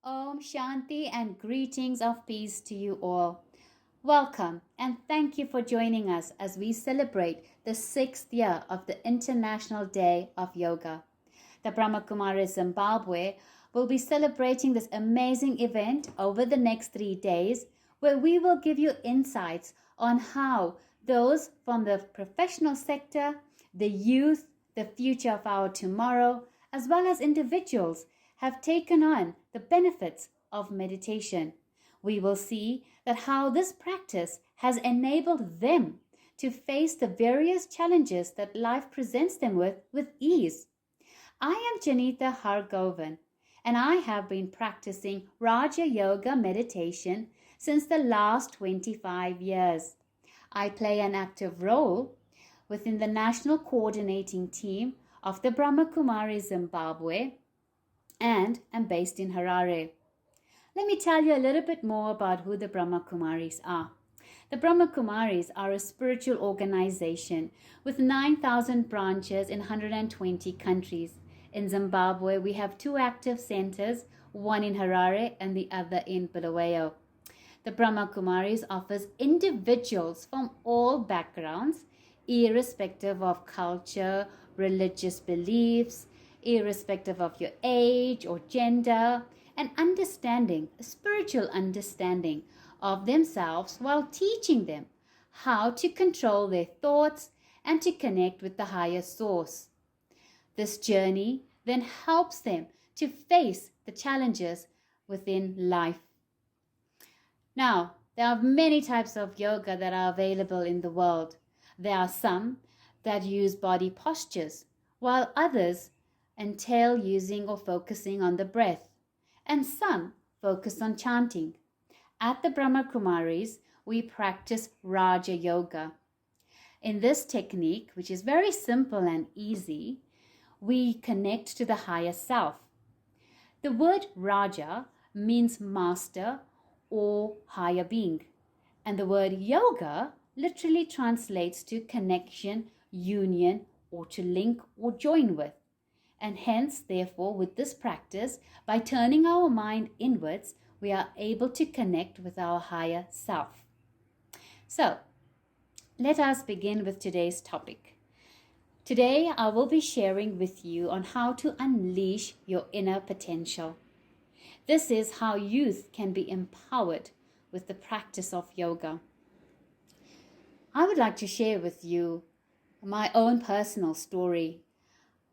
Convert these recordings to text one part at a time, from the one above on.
Om Shanti and greetings of peace to you all. Welcome and thank you for joining us as we celebrate the sixth year of the International Day of Yoga. The Brahma Kumaris Zimbabwe will be celebrating this amazing event over the next 3 days, where we will give you insights on how those from the professional sector, the youth, the future of our tomorrow, as well as individuals have taken on the benefits of meditation. We will see that how this practice has enabled them to face the various challenges that life presents them with ease. I am Janita Hargovan, and I have been practicing Raja Yoga meditation since the last 25 years. I play an active role within the national coordinating team of the Brahma Kumaris Zimbabwe and am based in Harare. Let me tell you a little bit more about who the Brahma Kumaris are. The Brahma Kumaris are a spiritual organization with 9,000 branches in 120 countries. In Zimbabwe, we have 2 active centers, one in Harare and the other in Bulawayo. The Brahma Kumaris offers individuals from all backgrounds, irrespective of culture, religious beliefs, irrespective of your age or gender, an understanding, a spiritual understanding of themselves while teaching them how to control their thoughts and to connect with the higher source. This journey then helps them to face the challenges within life. Now, there are many types of yoga that are available in the world. There are some that use body postures, while others entail using or focusing on the breath, and some focus on chanting. At the Brahma Kumaris, we practice Raja Yoga. In this technique, which is very simple and easy, we connect to the higher self. The word Raja means master or higher being, and the word yoga literally translates to connection, union, or to link or join with. And hence, therefore, with this practice, by turning our mind inwards, we are able to connect with our higher self. So, let us begin with today's topic. Today, I will be sharing with you on how to unleash your inner potential. This is how youth can be empowered with the practice of yoga. I would like to share with you my own personal story.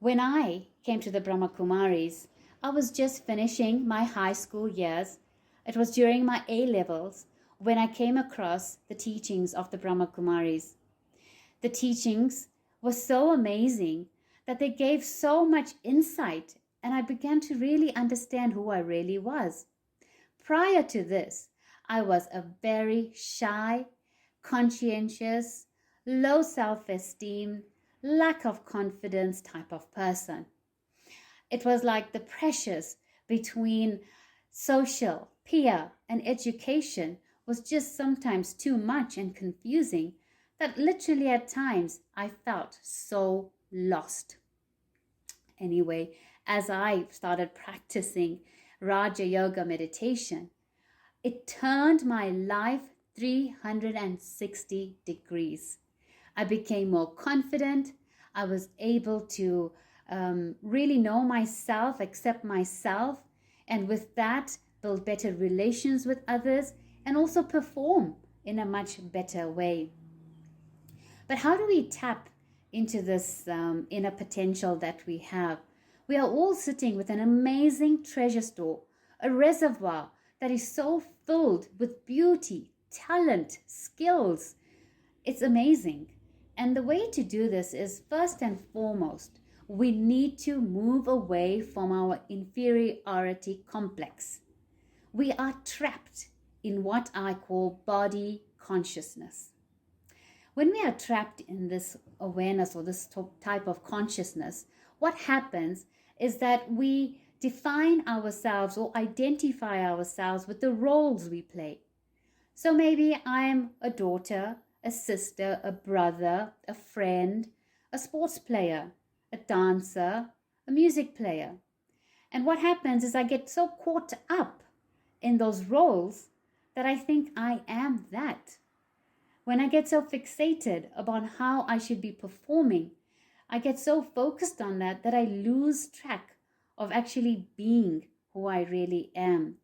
When I came to the Brahma Kumaris, I was just finishing my high school years. It was during my A-levels when I came across the teachings of the Brahma Kumaris. The teachings were so amazing that they gave so much insight, and I began to really understand who I really was. Prior to this, I was a very shy, conscientious, low self-esteem, lack of confidence type of person. It was like the pressures between social, peer, and education was just sometimes too much and confusing that literally at times I felt so lost. Anyway, as I started practicing Raja Yoga meditation, it turned my life 360 degrees. I became more confident. I was able to really know myself, accept myself, and with that, build better relations with others and also perform in a much better way. But how do we tap into this inner potential that we have? We are all sitting with an amazing treasure store, a reservoir that is so filled with beauty, talent, skills. It's amazing. And the way to do this is, first and foremost, we need to move away from our inferiority complex. We are trapped in what I call body consciousness. When we are trapped in this awareness or this type of consciousness, what happens is that we define ourselves or identify ourselves with the roles we play. So maybe I'm a daughter, a sister, a brother, a friend, a sports player, a dancer, a music player. And what happens is I get so caught up in those roles that I think I am that. When I get so fixated upon how I should be performing, I get so focused on that that I lose track of actually being who I really am.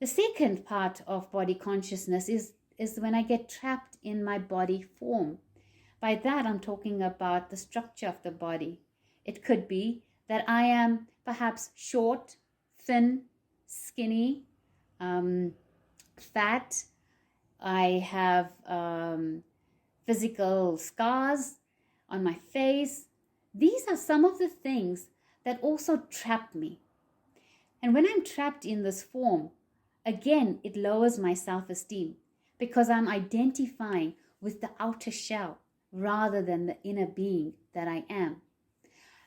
The second part of body consciousness is when I get trapped in my body form. By that, I'm talking about the structure of the body. It could be that I am perhaps short, thin, skinny, fat. I have physical scars on my face. These are some of the things that also trap me. And when I'm trapped in this form, again, it lowers my self-esteem because I'm identifying with the outer shell rather than the inner being that I am.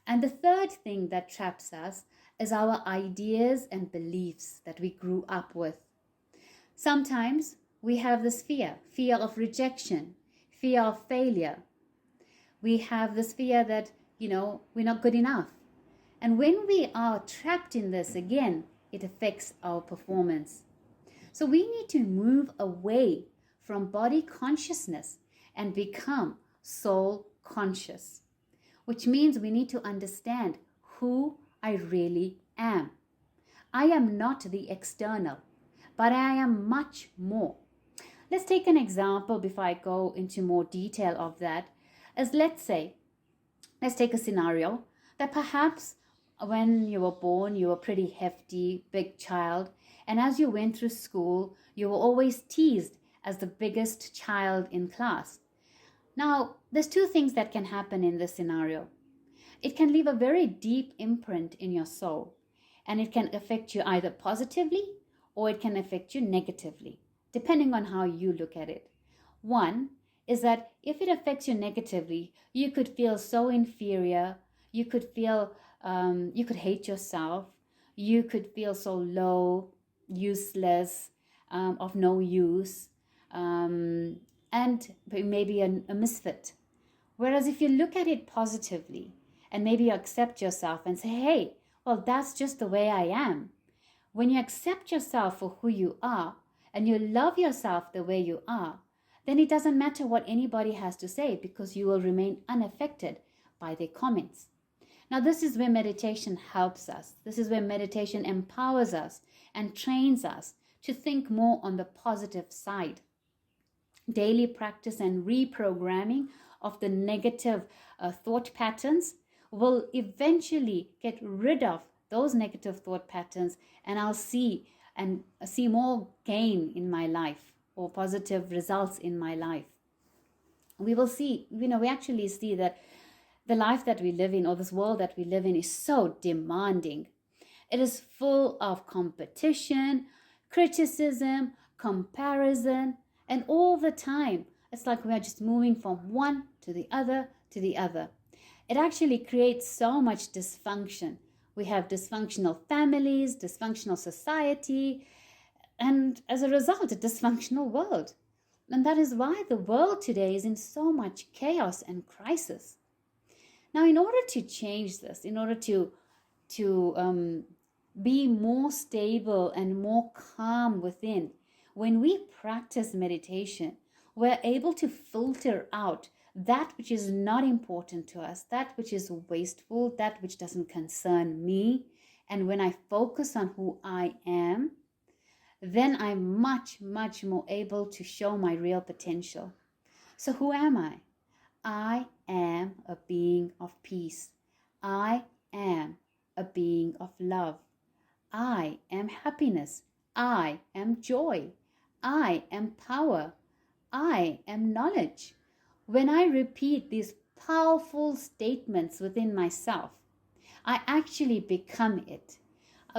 And the third thing that traps us is our ideas and beliefs that we grew up with. Sometimes we have this fear of rejection, fear of failure. We have this fear that, we're not good enough. And when we are trapped in this, again, it affects our performance. So we need to move away from body consciousness and become soul conscious, which means we need to understand who I really am. I am not the external, but I am much more. Let's take an example before I go into more detail of that. Let's take a scenario that perhaps when you were born, you were a pretty hefty, big child. And as you went through school, you were always teased as the biggest child in class. Now, there's two things that can happen in this scenario. It can leave a very deep imprint in your soul, and it can affect you either positively or it can affect you negatively, depending on how you look at it. One is that if it affects you negatively, you could feel so inferior, you could feel, you could hate yourself, you could feel so low, useless, of no use, and maybe a misfit. Whereas if you look at it positively and maybe you accept yourself and say, hey, well, that's just the way I am. When you accept yourself for who you are and you love yourself the way you are, then it doesn't matter what anybody has to say because you will remain unaffected by their comments. Now, this is where meditation helps us. This is where meditation empowers us and trains us to think more on the positive side. Daily practice and reprogramming of the negative thought patterns will eventually get rid of those negative thought patterns, and I'll see more gain in my life or positive results in my life. We will see, we actually see that the life that we live in, or this world that we live in, is so demanding. It is full of competition, criticism, comparison, and all the time, it's like we are just moving from one to the other to the other. It actually creates so much dysfunction. We have dysfunctional families, dysfunctional society, and as a result, a dysfunctional world. And that is why the world today is in so much chaos and crisis. Now, in order to change this, in order to be more stable and more calm within, when we practice meditation, we're able to filter out that which is not important to us, that which is wasteful, that which doesn't concern me. And when I focus on who I am, then I'm much, much more able to show my real potential. So who am I? I am a being of peace. I am a being of love. I am happiness. I am joy. I am power. I am knowledge. When I repeat these powerful statements within myself, I actually become it.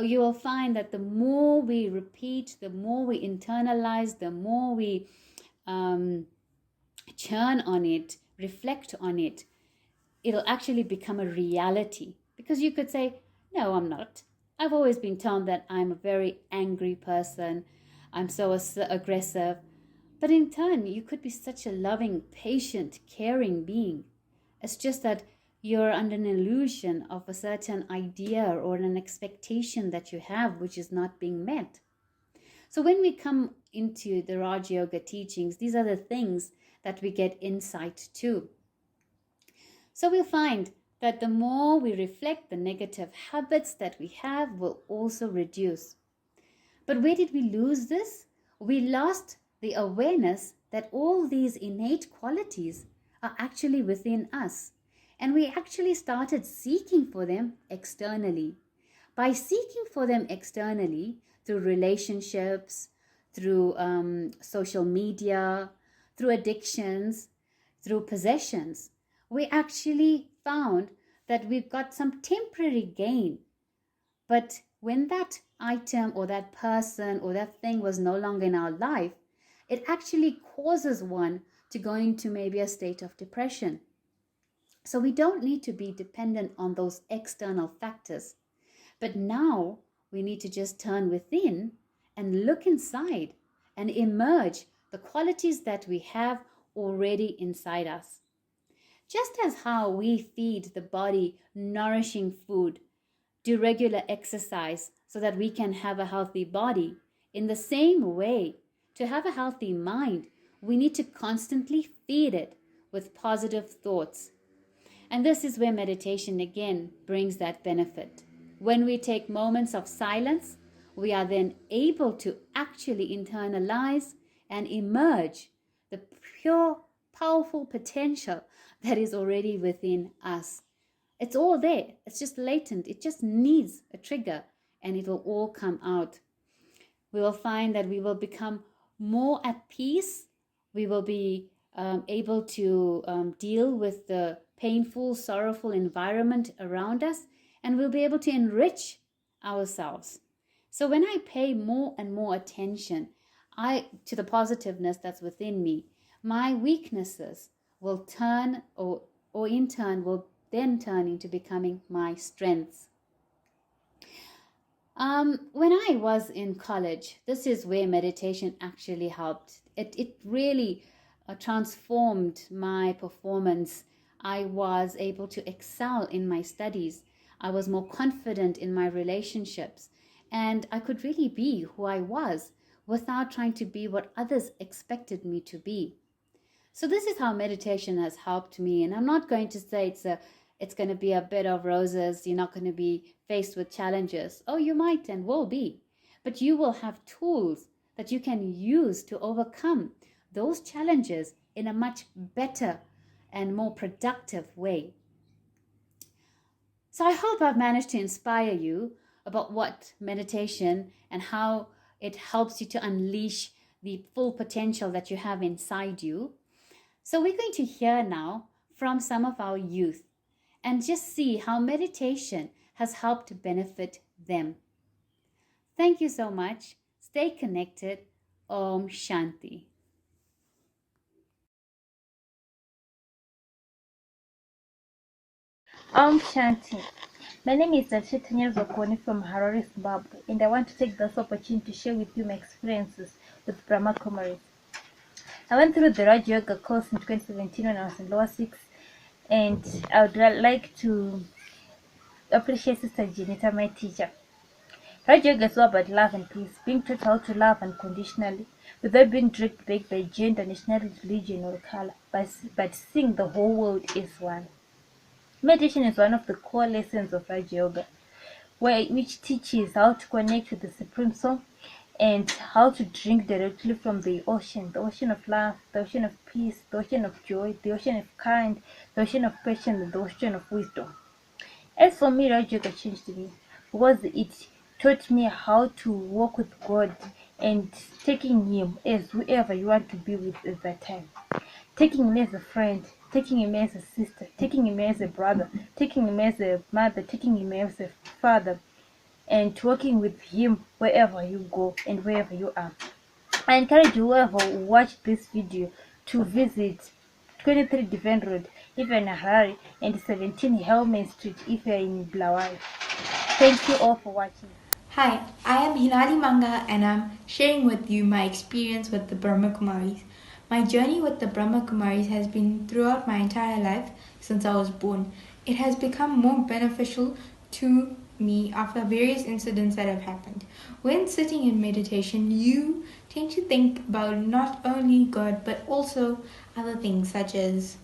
You will find that the more we repeat, the more we internalize, the more we churn on it, reflect on it, it'll actually become a reality. Because you could say, no, I'm not. I've always been told that I'm a very angry person. I'm so aggressive. But in turn, you could be such a loving, patient, caring being. It's just that you're under an illusion of a certain idea or an expectation that you have which is not being met. So when we come into the Raj Yoga teachings, these are the things that we get insight to. So we'll find that the more we reflect, the negative habits that we have will also reduce. But where did we lose this? We lost the awareness that all these innate qualities are actually within us. And we actually started seeking for them externally. By seeking for them externally, through relationships, through social media, through addictions, through possessions, we actually found that we've got some temporary gain. But when that item or that person or that thing was no longer in our life, it actually causes one to go into maybe a state of depression. So we don't need to be dependent on those external factors. But now we need to just turn within and look inside and emerge the qualities that we have already inside us. Just as how we feed the body nourishing food, do regular exercise so that we can have a healthy body, in the same way, to have a healthy mind, we need to constantly feed it with positive thoughts. And this is where meditation again brings that benefit. When we take moments of silence, we are then able to actually internalize and emerge the pure, powerful potential that is already within us. It's all there. It's just latent. It just needs a trigger and it will all come out. We will find that we will become more at peace. We will be able to deal with the painful, sorrowful environment around us, and we'll be able to enrich ourselves. So when I pay more and more attention to the positiveness that's within me, my weaknesses will turn or in turn will then turn into becoming my strengths. When I was in college, this is where meditation actually helped. It really transformed my performance. I was able to excel in my studies. I was more confident in my relationships. And I could really be who I was without trying to be what others expected me to be. So this is how meditation has helped me. And I'm not going to say it's going to be a bed of roses. You're not going to be faced with challenges. Oh, you might and will be. But you will have tools that you can use to overcome those challenges in a much better and more productive way. So I hope I've managed to inspire you about what meditation and how it helps you to unleash the full potential that you have inside you. So we're going to hear now from some of our youth and just see how meditation has helped to benefit them. Thank you so much. Stay connected. Om Shanti. Om Shanti. My name is Chaitanya Zokoni from Harare, Zimbabwe, and I want to take this opportunity to share with you my experiences with Brahma Kumaris. I went through the Raj Yoga course in 2017 when I was in lower 6, and I would like to appreciate Sister Janita, my teacher. Raj Yoga is all about love and peace, being taught how to love unconditionally, without being dragged back by gender, nationality, religion, or color, but seeing the whole world as one. Meditation is one of the core lessons of Raj Yoga, which teaches how to connect with the Supreme Soul and how to drink directly from the ocean of love, the ocean of peace, the ocean of joy, the ocean of kind, the ocean of patience, and the ocean of wisdom. As for me, Raj Yoga changed me because it taught me how to walk with God and taking Him as whoever you want to be with at that time. Taking Him as a friend, taking Him as a sister, taking Him as a brother, taking Him as a mother, taking Him as a father, and working with Him wherever you go and wherever you are. I encourage whoever watched this video to visit 23 Defend Road, if you're in Harare, and 17 Helmet Street, if you're in Blaawai. Thank you all for watching. Hi, I am Hilali Manga and I'm sharing with you my experience with the Brahma Kumaris. My journey with the Brahma Kumaris has been throughout my entire life since I was born. it has become more beneficial to me after various incidents that have happened. When sitting in meditation, you tend to think about not only God but also other things such as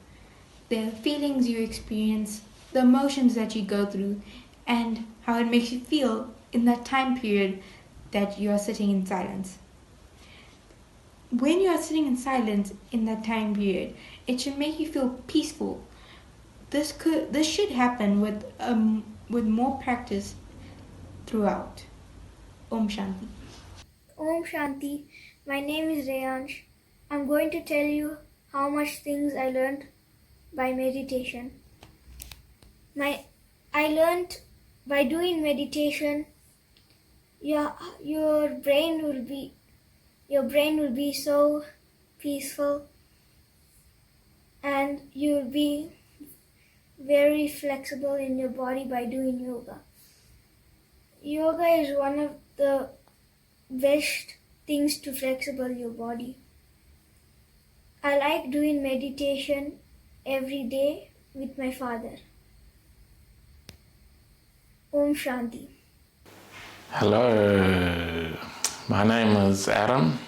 the feelings you experience, the emotions that you go through, and how it makes you feel in that time period that you are sitting in silence. When you are sitting in silence in that time period, it should make you feel peaceful. This should happen with more practice throughout. Om Shanti. Om Shanti. My name is Rayansh. I'm going to tell you how much things I learned by meditation. I learned by doing meditation, your brain will be so peaceful, and you'll be very flexible in your body by doing yoga. Yoga is one of the best things to flexible your body. I like doing meditation every day with my father. Om Shanti. Hello, my name is Adam,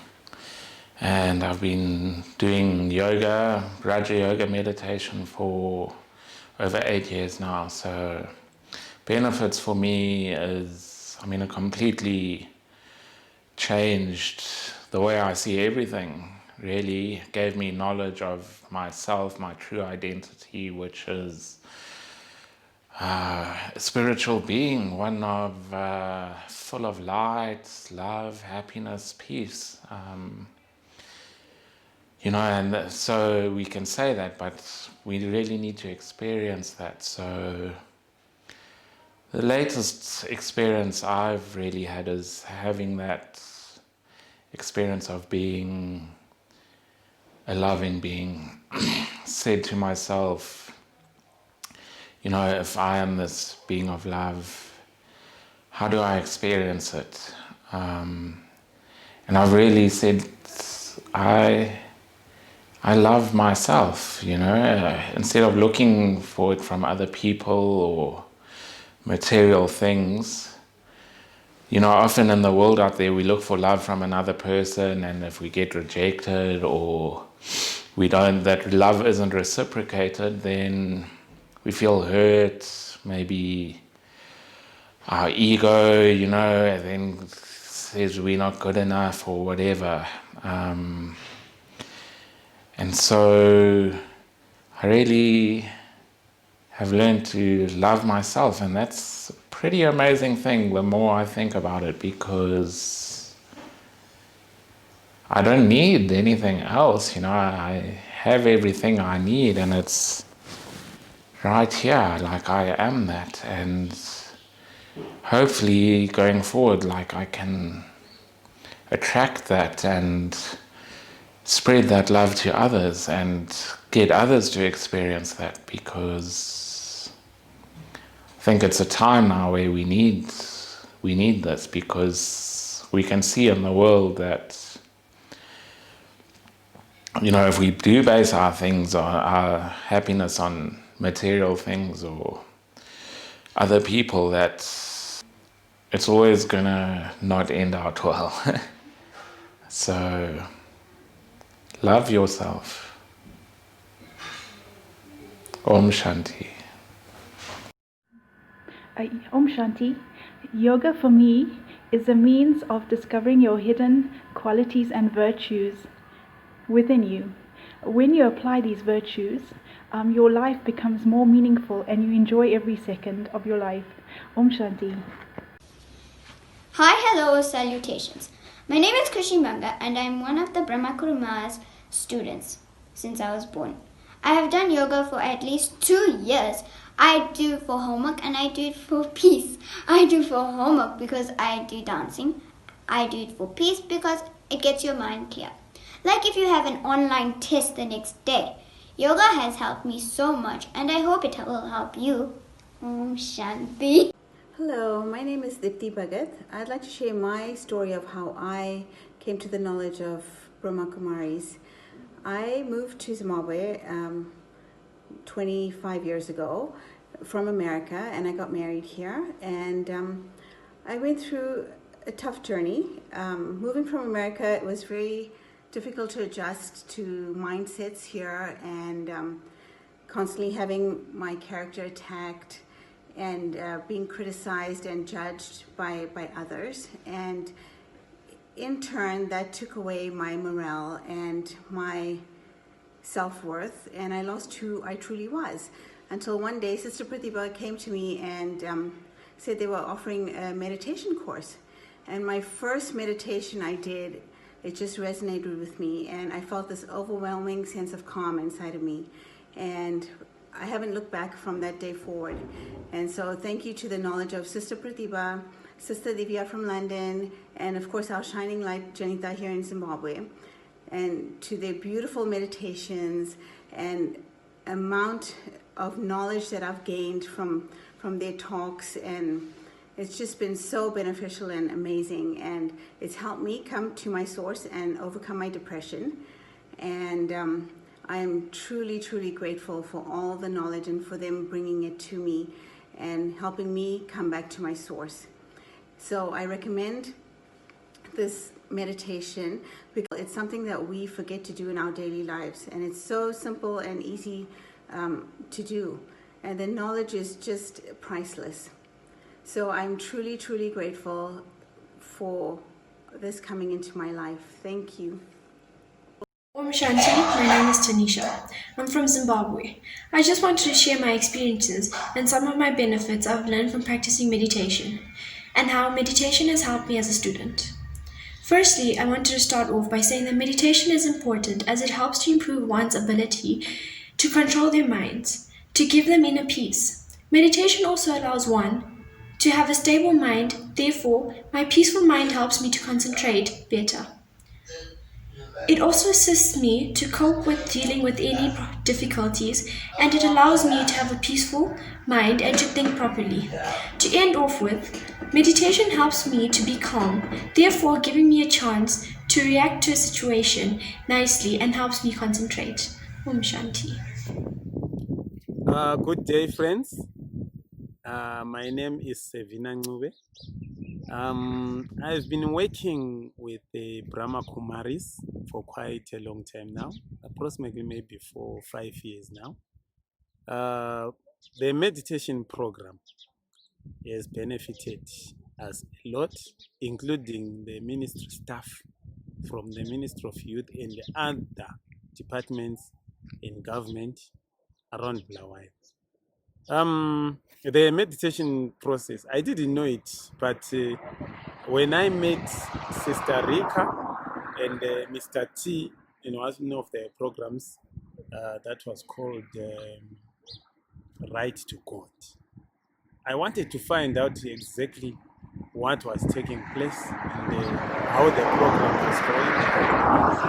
and I've been doing yoga, Raja Yoga meditation for over 8 years now. So benefits for me is, it completely changed the way I see everything. Really gave me knowledge of myself, my true identity, which is a spiritual being, one of full of light, love, happiness, peace. And so we can say that, but we really need to experience that. So the latest experience I've really had is having that experience of being a loving being. Said to myself, if I am this being of love, how do I experience it? And I've really said, I love myself, instead of looking for it from other people or material things. Often in the world out there, we look for love from another person, and if we get rejected or that love isn't reciprocated, then we feel hurt, maybe our ego, then says we're not good enough or whatever. And so I really have learned to love myself, and that's a pretty amazing thing the more I think about it, because I don't need anything else, I have everything I need, and it's right here, like I am that, and hopefully going forward, like I can attract that and spread that love to others and get others to experience that, because I think it's a time now where we need this, because we can see in the world that if we do base our happiness on material things or other people, that it's always gonna not end out well. So love yourself. Om Shanti. Om Shanti. Yoga for me is a means of discovering your hidden qualities and virtues within you. When you apply these virtues, your life becomes more meaningful and you enjoy every second of your life. Om Shanti. Hi, hello, salutations. My name is Kushi Manga and I'm one of the Brahma Kumaris students since I was born. I have done yoga for at least 2 years. I do it for homework and I do it for peace. I do for homework because I do dancing. I do it for peace because it gets your mind clear. Like if you have an online test the next day. Yoga has helped me so much and I hope it will help you. Om Shanti. Hello, my name is Dipti Bhagat. I'd like to share my story of how I came to the knowledge of Brahma Kumaris. I moved to Zimbabwe 25 years ago, from America, and I got married here. And I went through a tough journey. Moving from America, it was very difficult to adjust to mindsets here, and constantly having my character attacked and being criticized and judged by others. And in turn, that took away my morale and my self-worth, and I lost who I truly was. Until one day, Sister Pratibha came to me and said they were offering a meditation course. And my first meditation I did, it just resonated with me, and I felt this overwhelming sense of calm inside of me. And I haven't looked back from that day forward. And so thank you to the knowledge of Sister Pratibha, Sister Divya from London, and of course our shining light Janita here in Zimbabwe, and to their beautiful meditations and amount of knowledge that I've gained from their talks. And it's just been so beneficial and amazing, and it's helped me come to my source and overcome my depression. And I am truly, truly grateful for all the knowledge and for them bringing it to me and helping me come back to my source. So I recommend this meditation because it's something that we forget to do in our daily lives, and it's so simple and easy to do, and the knowledge is just priceless. So I'm truly, truly grateful for this coming into my life. Thank you. Om Shanti, my name is Tanisha. I'm from Zimbabwe. I just wanted to share my experiences and some of my benefits I've learned from practicing meditation, and how meditation has helped me as a student. Firstly, I wanted to start off by saying that meditation is important as it helps to improve one's ability to control their minds, to give them inner peace. Meditation also allows one to have a stable mind, therefore, my peaceful mind helps me to concentrate better. It also assists me to cope with dealing with any difficulties, and it allows me to have a peaceful mind and to think properly. To end off with, meditation helps me to be calm, therefore giving me a chance to react to a situation nicely and helps me concentrate. Om Shanti. Good day, friends. My name is Sevina Ncube. I've been working with the Brahma Kumaris for quite a long time now, approximately maybe 4 or 5 years now. The meditation program has benefited us a lot, including the ministry staff from the Ministry of Youth and the other departments in government around Bulawayo. The meditation process, I didn't know it, but when I met Sister Rika and Mr. T, as one of the programs that was called Right to God, I wanted to find out exactly what was taking place and how the program was going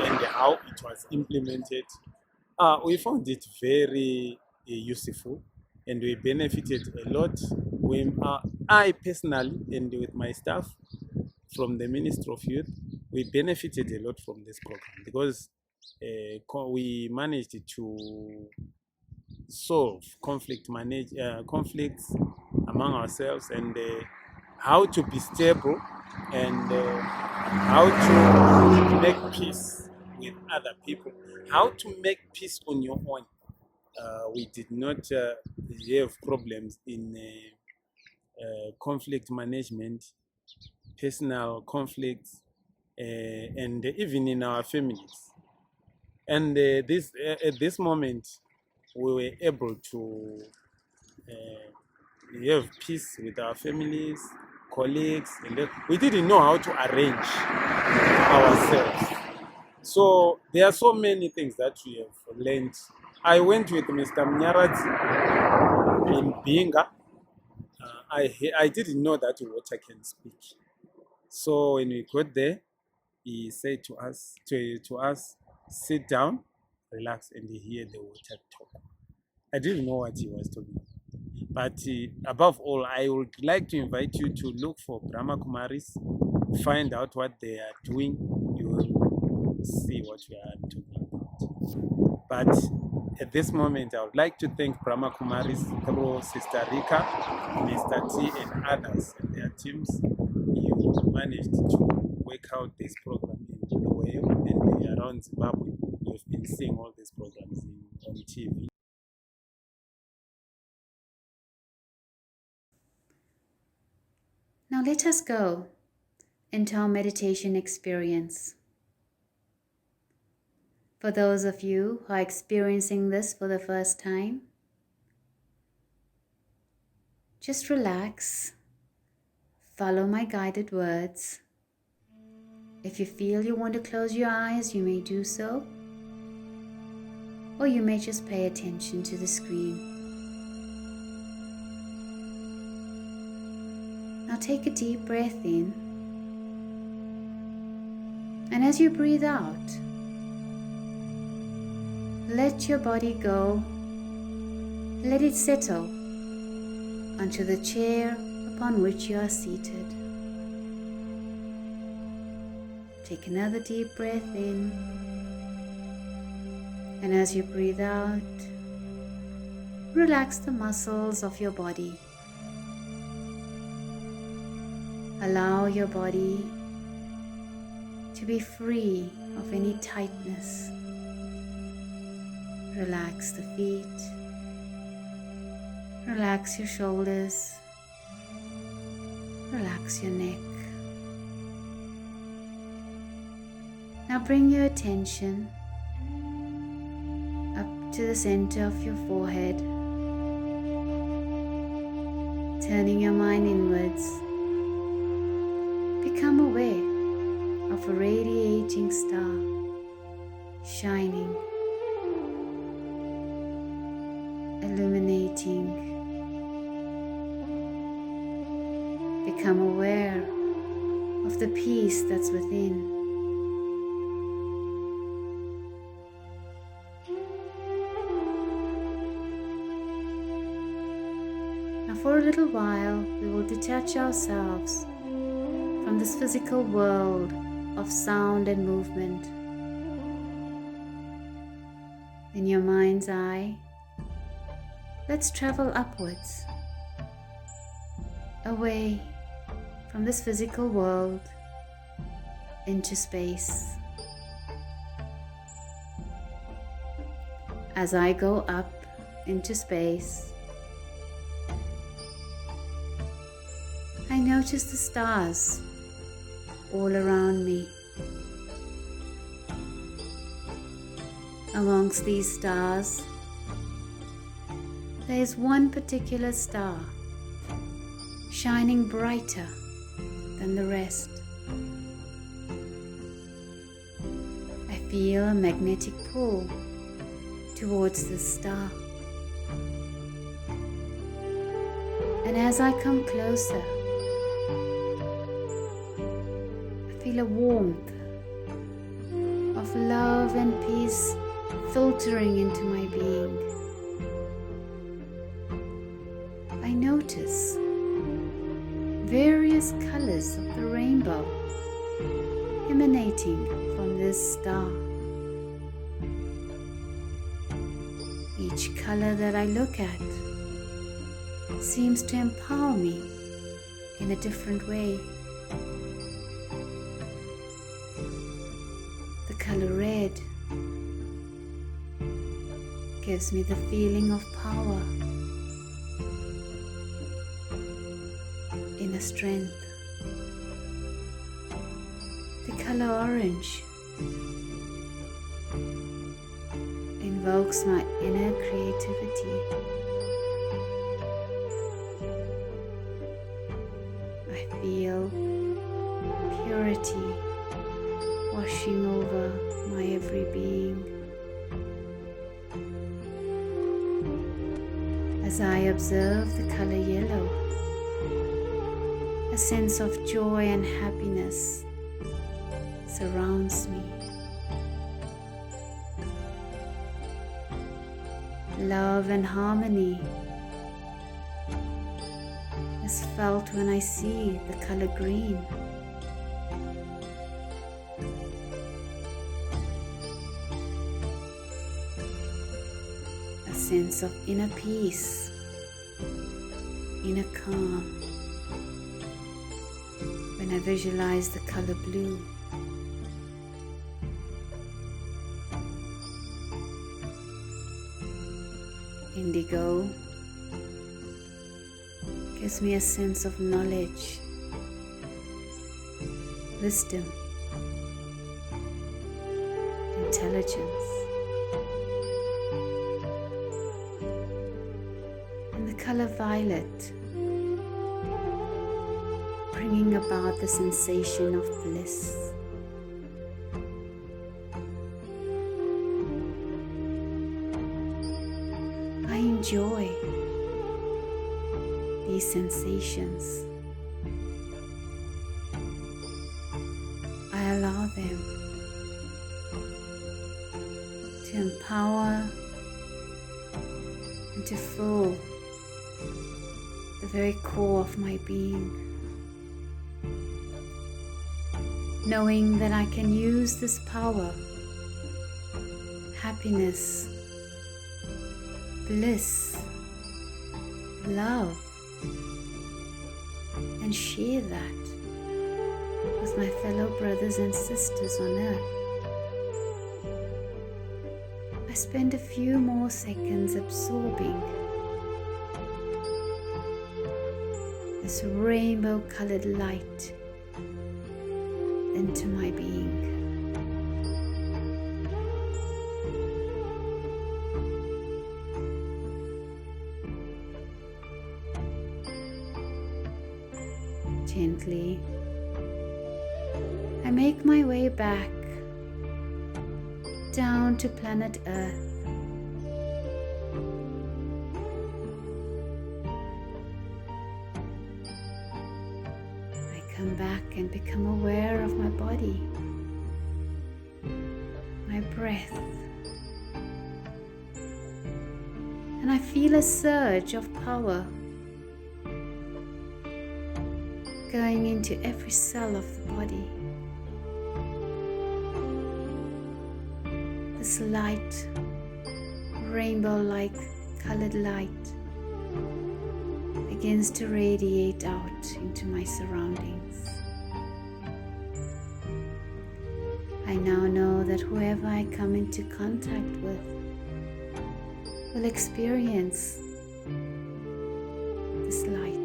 and how it was implemented. We found it very useful, and we benefited a lot. I personally, and with my staff from the Ministry of Youth, we benefited a lot from this program because we managed to solve conflicts among ourselves, and how to be stable, and how to make peace with other people, how to make peace on your own. We did not have problems in conflict management, personal conflicts, and even in our families. And at this moment, we were able to have peace with our families, colleagues, and we didn't know how to arrange ourselves. So there are so many things that we have learned. I went with Mr. Mnyaradzi in Binga. I didn't know that water can speak. So when we got there, he said to us, sit down, relax, and hear the water talk. I didn't know what he was talking about. But above all, I would like to invite you to look for Brahma Kumaris, find out what they are doing. You will see what we are talking about. But at this moment, I would like to thank Brahma Kumaris through Sister Rika, Mr. T, and others and their teams. You managed to work out this program in Loyo and around Zimbabwe. You've been seeing all these programs on TV. Now let us go into our meditation experience. For those of you who are experiencing this for the first time, just relax, follow my guided words. If you feel you want to close your eyes, you may do so, or you may just pay attention to the screen. Now take a deep breath in, and as you breathe out, let your body go, let it settle onto the chair upon which you are seated. Take another deep breath in, and as you breathe out, relax the muscles of your body. Allow your body to be free of any tightness. Relax the feet, relax your shoulders, relax your neck. Now bring your attention up to the center of your forehead, turning your mind inwards. Become aware of a radiating star shining, illuminating. Become aware of the peace that's within. Now for a little while, we will detach ourselves from this physical world of sound and movement. In your mind's eye, let's travel upwards, away from this physical world into space. As I go up into space, I notice the stars all around me. Amongst these stars, there is one particular star shining brighter than the rest. I feel a magnetic pull towards this star. And as I come closer, I feel a warmth of love and peace filtering into my being. I notice various colors of the rainbow emanating from this star. Each color that I look at seems to empower me in a different way. The color red gives me the feeling of power, inner strength. The color orange invokes my inner creativity. I feel purity washing over my every being. As I observe the color yellow, a sense of joy and happiness surrounds me. Love and harmony is felt when I see the color green. sense of inner peace, inner calm when I visualize the color blue. Indigo gives me a sense of knowledge, wisdom, intelligence. And the color violet, bringing about the sensation of bliss. I enjoy these sensations. I allow them to empower and to fill the very core of my being, knowing that I can use this power, happiness, bliss, love, and share that with my fellow brothers and sisters on earth. I spend a few more seconds absorbing this rainbow colored light into my being. Gently, I make my way back down to planet Earth. I come back and become aware of my body, my breath, and I feel a surge of power going into every cell of the body. This light, rainbow-like colored light, begins to radiate out into my surroundings. I now know that whoever I come into contact with will experience this light.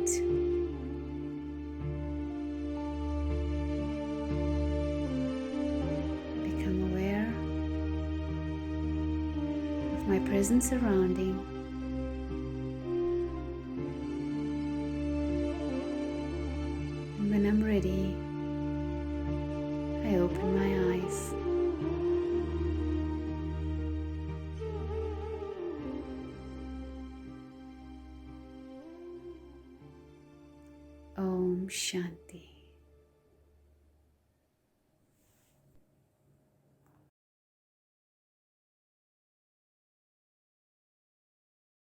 My present surrounding, and when I'm ready, I open my eyes. Om Shanti.